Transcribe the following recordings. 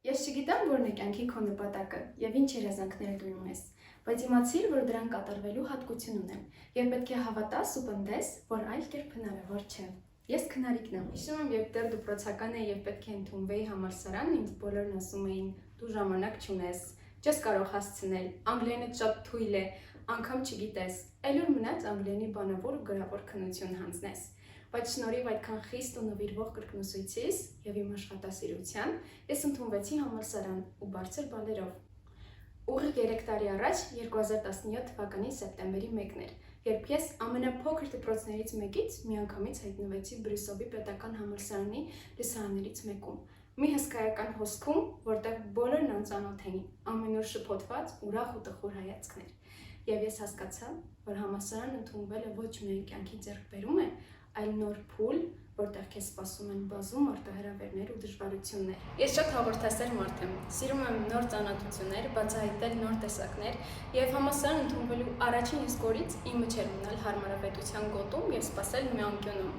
Ես չգիտեմ, որն է կյանքի քո նպատակը եւ ինչ երազանքներ դու ունես, բայց իմացիր, որ դրան կատարվելու հատկություն ունեն եւ պետք է հավատաս ու պնդես, որ այլ կերպ հնարավոր չէ։ Ես քնարիկն եմ։ Հիշում եմ, երբ դեռ դպրոցական էի եւ պետք է ընդունվեի համալսարան, ինձ բոլորն ասում էին՝ դու ժամանակ չունես, չես կարող հասցնել, անգլերենդ շատ թույլ է, անգամ չգիտես։ Էլ ուր մնաց անգլերենի բանավոր ու գրավոր քննություն հանձնես։ Բայց շնորհիվ այդքան խիստ ու նվիրվող կրկնուսույցից եւ իմ աշխատասիրության ես ընդունվեցի համալսարան ու բարձր բալերով։ Ուղիղ 3 տարի առաջ 2017 թվականի սեպտեմբերի 1-ն էր, երբ ես ամենափոքր դպրոցներից մեկից միանգամից հայտնվեցի Բրյուսովի պետական համալսարանի լսարաններից մեկում։ Մի հսկայական հոսքում, որտեղ բոլորն անծանոթ էին, ամենուր շփոթված, ուրախ ու տխուր հայացքներ։ Եվ ես հասկացա, որ համալսարան ընդունվելը ոչ միայն կյանքի ձեռքբերում է, այլ նոր փուլ, որտեղ քեզ սպասում են բազում արտահրավերներ ու դժվարություններ։ Ես շատ հաղորդասեր մարդ եմ, սիրում եմ նոր ծանոթություններ, բացահայտել նոր տեսակներ եւ համալսարան ընդունվելու առաջին իսկ օրից իմը չէր մնալ հարմարավետության գոտում եւ սպասել մի անկյունում։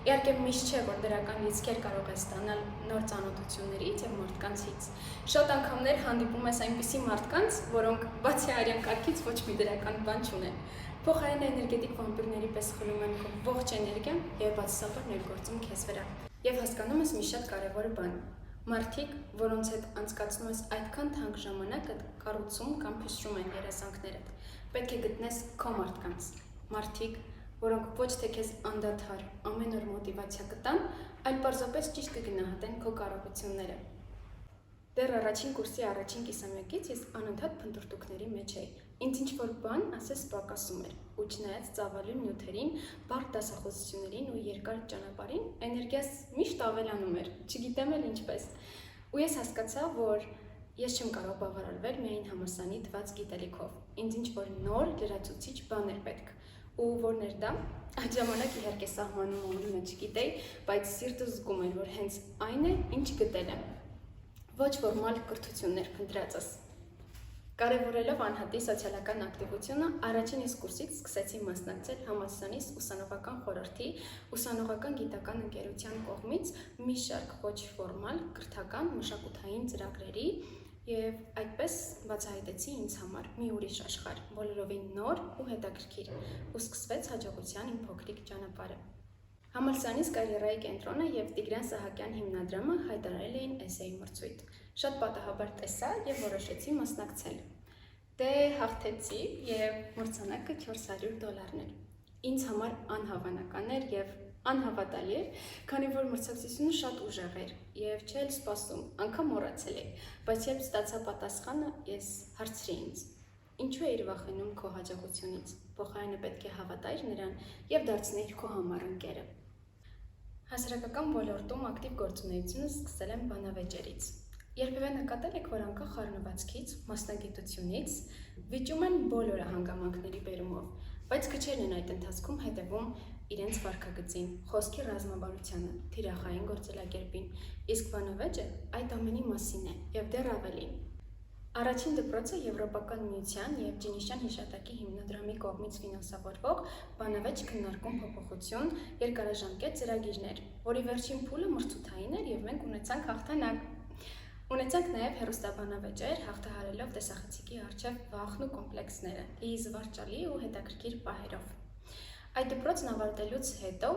Իհարկե միշտ չէ, որ դրական լիցքեր կարող ես ստանալ նոր ծանոթություններից եւ մարդկանցից։ Շատ անգամներ հանդիպում ես այնպիսի մարդկանց, որոնք բացի արյան կարգից ոչ մի դրական բան չունեն։ Փոխարեն էներգետիկ վամպիրների պես խլում են քո ողջ էներգիան եւ բացասաբար ներգործում քեզ վրա։ Եվ հասկանում ես մի շատ կարևոր բան։ Մարդիկ, որոնց հետ անցկացնում ես այդքան թանկ ժամանակը, կառուցում կամ փշրում են երազանքներդ։ Պետք է գտնես քո մարդկանց։ Մարդիկ, որոնք ոչ թե քեզ անդադար ամեն օր մոտիվացիա կտան, այլ պարզապես ճիշտ կգնահատեն քո կարողությունները։ Դեռ առաջին կուրսի առաջին կիսամյակից ես անընդհատ փնտրտուքների մեջ էի։ Ինձ ինչ-որ բան ասես պակասում էր, ու չնայած ծավալուն նյութերին, բարդ դասախոսություններին ու երկար ճանապարհին, էներգիաս միշտ ավելանում էր, չգիտեմ էլ ինչպես։ Ու ես հասկացա, որ ես չեմ կարող բավարարվել միայն համալսարանի տված գիտելիքով։ Ինձ ինչ-որ նոր, լրացուցիչ բան էր պետք։ Ու որն էր դա։ Այդ ժամանակ իհարկե սահմանում ամրումը չգիտեի, բայց սիրտս զգում էր, որ հենց այն է, ինչ գտել եմ։ Ոչ ֆորմալ կրթություններ փնտրածս։ Կարևորելով անհատի սոցիալական ակտիվությունը, առաջին իսկ կուրսից սկսեցի մասնակցել համալսարանի ուսանողական խորհրդի ուսանողական գիտական ընկերության կողմից մի շարք ոչ ֆորմալ կրթական մշակութային ծրագրերի եւ այդպես բացահայտեցի ինձ համար մի ուրիշ աշխարհ, բոլորովին նոր ու հետաքրքիր, ու սկսվեց հաջողության իմ փոքրիկ ճանապարհը։ Համալսարանից կարիերայի կենտրոնը եւ Տիգրան Սահակյան հիմնադրամը հայտարարել էին էսեի մրցույթ։ Շատ պատահաբար տեսա եւ որոշեցի մասնակցել։ Դե հաղթեցի եւ մրցանակը $400 էր։ Ինձ համար անհավանական էր եւ անհավատալի էր, քանի որ մրցակցությունը շատ ուժեղ էր եւ չէի սպասում, անգամ մոռացել էի, բայց երբ ստացա պատասխանը, ես հարցրի ինձ. ինչու էիր վախենում քո հաջողությունից, փոխարենը պետք է հավատայիր նրան եւ դարձնեիր քո համար ընկերը։ Հասարակական ոլորտում ակտիվ գործունեությունը սկսել եմ բանավեճերից։ Երբևէ նկատել եք, որ անկախ առնվածքից, մասնագիտությունից վիճում են բոլորը հանգամանքների բերումով, բայց քչերն են այդ ընթացքում հետևում իրենց վարքագծին, խոսքի ռազմավարությանը, թիրախային գործելակերպին, իսկ բանավեճը այդ ամենի մասին է եւ դեռ ավելին։ Առաջին դպրոցը Եվրոպական միության եւ Ջինիշյան հիշատակի հիմնադրամի կողմից ֆինանսավորվող բանավեճ քննարկում փոփոխություն երկարաժամկետ ծրագիրներ, որի վերջին փուլը մրցութային էր եւ մենք ունեցանք հաղթանակ։ Ունեցանք նաեւ հեռուստաբանավեճեր, հաղթահարելով տեսախցիկի առջև վախն ու կոմպլեքսները, լի զվարճալի ու հետաքրքիր պահերով։ Այդ դպրոցն ավարտելուց հետո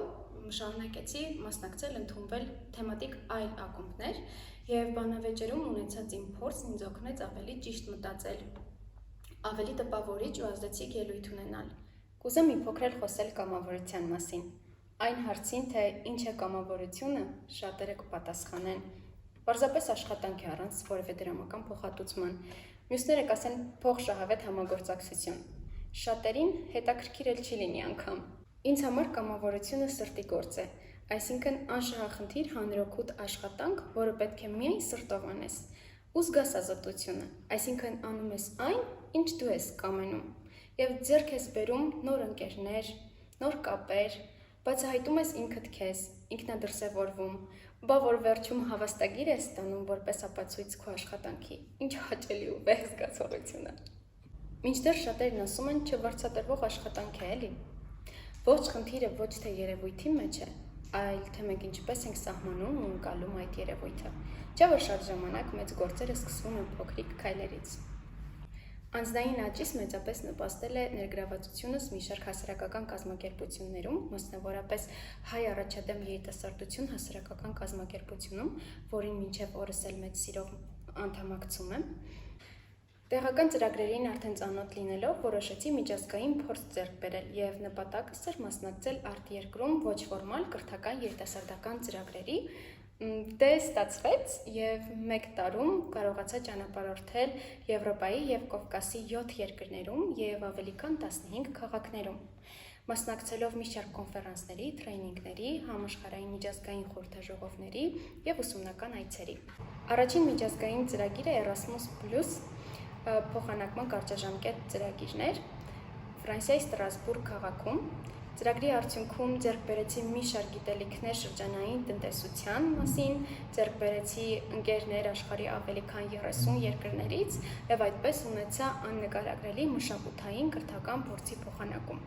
շարունակեցի մասնակցել ընդունվել թեմատիկ այլ ակումբներ եւ բանավեճերում ունեցած իմ փորձն ինձ օգնեց ավելի ճիշտ մտածել, ավելի տպավորիչ ու ազդեցիկ ելույթ ունենալ։ Կուզեմ մի փոքր խոսել կամավորության մասին։ Այն հարցին, թե ինչ է կամավորությունը, շատերը կպատասխանեն։ Պարզապես աշխատանք է առանց որևէ դրամական փոխհատուցման։ Մյուսները կասեն փող շահավետ համագործակցություն։ Շատերին հետաքրքիր էլ չի լինի անգամ։ Ինձ համար կամավորությունը սրտի գործ է, այսինքն անշահախնդիր հանրօգուտ աշխատանք, որը պետք է միայն սրտով անես, ու զգաս ազատությունը, այսինքն անում ես այն, ինչ դու ես կամենում, եւ ձեռք ես բերում նոր ընկերներ, նոր կապեր, բացահայտում ես ինքդ քեզ, ինքնադրսևորվում, բա որ վերջում հավաստագիր ես ստանում որպես ապացույց քո աշխատանքի, ինչ հաճելի ու վեհ զգացողություն է։ Մինչդեռ շատերն ասում են չվարձատրվող աշխատանք է, էլի։ Ողջ խնդիրը ոչ թե երևույթի մեջ է, այլ թե մենք ինչպես ենք սահմանում ու ընկալում այդ երևույթը։ Չէ՞ որ շատ ժամանակ մեծ գործերը սկսվում են փոքրիկ քայլերից։ Անձնային աճիս մեծապես նպաստել է ներգրավվածությունս մի շարք հասարակական կազմակերպություններում, մասնավորապես Հայ առաջադեմ երիտասարդություն հասարակական կազմակերպությունում, որին մինչև օրս էլ մեծ սիրով անդամակցում եմ։ Տեղական ծրագրերին արդեն ծանոթ լինելով որոշեցի միջազգային փորձ ձեռք բերել եւ նպատակս էր մասնակցել արտերկրում ոչ ֆորմալ կրթական երիտասարդական ծրագրերի։ Դե ստացվեց եւ 1 տարում կարողացա ճանապարհորդել Եվրոպայի եւ Կովկասի 7 երկրներում եւ ավելի քան 15 քաղաքներում։ Մասնակցելով մի շարք կոնֆերանսների, տրեյնինգների, համաշխարհային միջազգային խորհրդաժողովների եւ ուսումնական այցերի։ Առաջին միջազգային ծրագիրը Erasmus+ փոխանակման կարճաժամկետ ծրագիրն էր Ֆրանսիայի Ստրասբուրգ քաղաքում։ Ծրագրի արդյունքում ձեռք բերեցի մի շարք գիտելիքներ շրջանային տնտեսության մասին, ձեռք բերեցի ընկերներ աշխարհի ավելի քան 30 երկրներից եւ այդպես ունեցա աննկարագրելի մշակութային կրթական փորձի փոխանակում։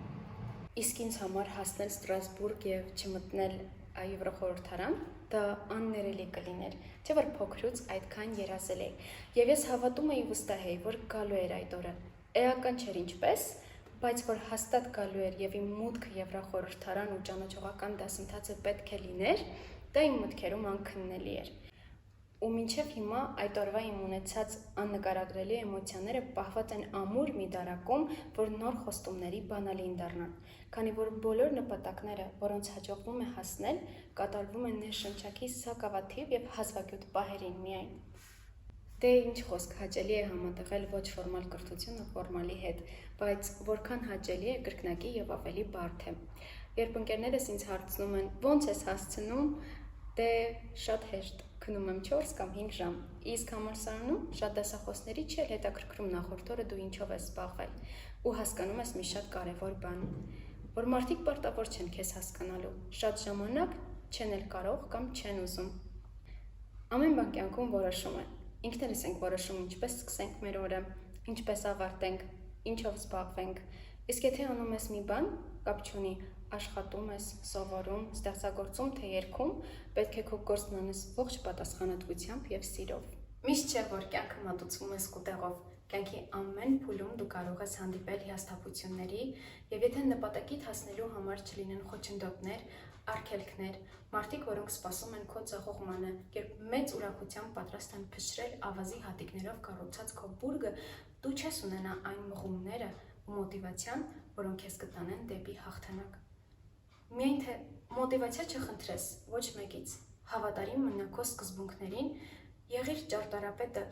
Իսկ ինձ համար հասնել Ստրասբուրգ եւ չմտնել Եվրոխորհրդարան դա աններելի կլիներ, չէ՞ որ փոքրուց այդքան երազել էի։ Եվ ես հավատում էի վստահ էի, որ գալու էր այդ օրը։ Էական չէր ինչպես, բայց որ հաստատ գալու էր եւ իմ մուտքը Եվրոխորհրդարան ու ճանաչողական դասընթացը պետք է լիներ, դա իմ մտքերում անքննելի էր։ Ու մինչև հիմա այդ օրվա իմ ունեցած աննկարագրելի էմոցիաները պահված են ամուր մի դարակում, որ նոր խոստումների բանալին դառնան, քանի որ բոլոր նպատակները, որոնց հաջողվում է հասնել, կատարվում են ներշնչակի սակավաթիվ եւ հազվագյուտ պահերին միայն։ Դե ինչ խոսք, հաճելի է համատեղել ոչ ֆորմալ կրթությունը ֆորմալի հետ, բայց որքան հաճելի է կրկնակի եւ ավելի բարդ է։ Երբ ընկերներս ինձ հարցնում են, ո՞նց ես հասցնում, դե շատ հեշտ, քնում եմ 4 կամ 5 ժամ, իսկ համալսարանում շատ դասախոսների չի հետաքրքրում նախորդ օրը դու ինչով ես զբաղվել ու հասկանում ես մի շատ կարևոր բան, որ մարդիկ պարտավոր չեն քեզ հասկանալու, շատ ժամանակ չեն էլ կարող կամ չեն ուզում։ Ամեն բան կյանքում որոշում է, ինքներս ենք որոշում ինչպես սկսենք մեր օրը, ինչպես ավարտենք, ինչով զբաղվենք, իսկ եթե անում ես մի բան, կապ չունի աշխատում ես, սովորում, ստեղծագործում, թե երգում, պետք է քո գործն անես ողջ պատասխանատվությամբ եւ սիրով։ Միշտ չէ, որ կյանքը մատուցվում է սկուտեղով, կյանքի ամեն փուլում դու կարող ես հանդիպել հիասթափությունների եւ եթե նպատակիդ հասնելու համար չլինեն խոչընդոտներ, արգելքներ, մարդիկ, որոնք սպասում են քո ձախողմանը, երբ մեծ ուրախությամբ պատրաստ են փշրել ավազի հատիկներով կառուցած քո բուրգը, դու չես ունենա այն մղումները ու մոտիվացիան, որոնք քեզ կտանեն դեպի հաղթանակ։ Միայն թե մոտիվացիա չխնդրես ոչ մեկից, հավատարիմ մնա քո սկզբունքներին, եղիր ճարտարապետը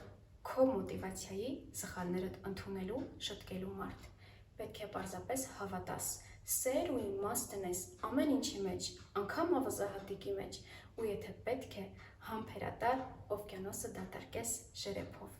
քո մոտիվացիայի սխալներդ ընդունելու, շտկելու մարդ։ Պետք է պարզապես հավատաս, սեր ու իմաստ տնես ամեն ինչի մեջ, անգամ ավազահատիկի մեջ, ու եթե պետք է, համբերատար օվկիանոսը դատարկես շերեփով։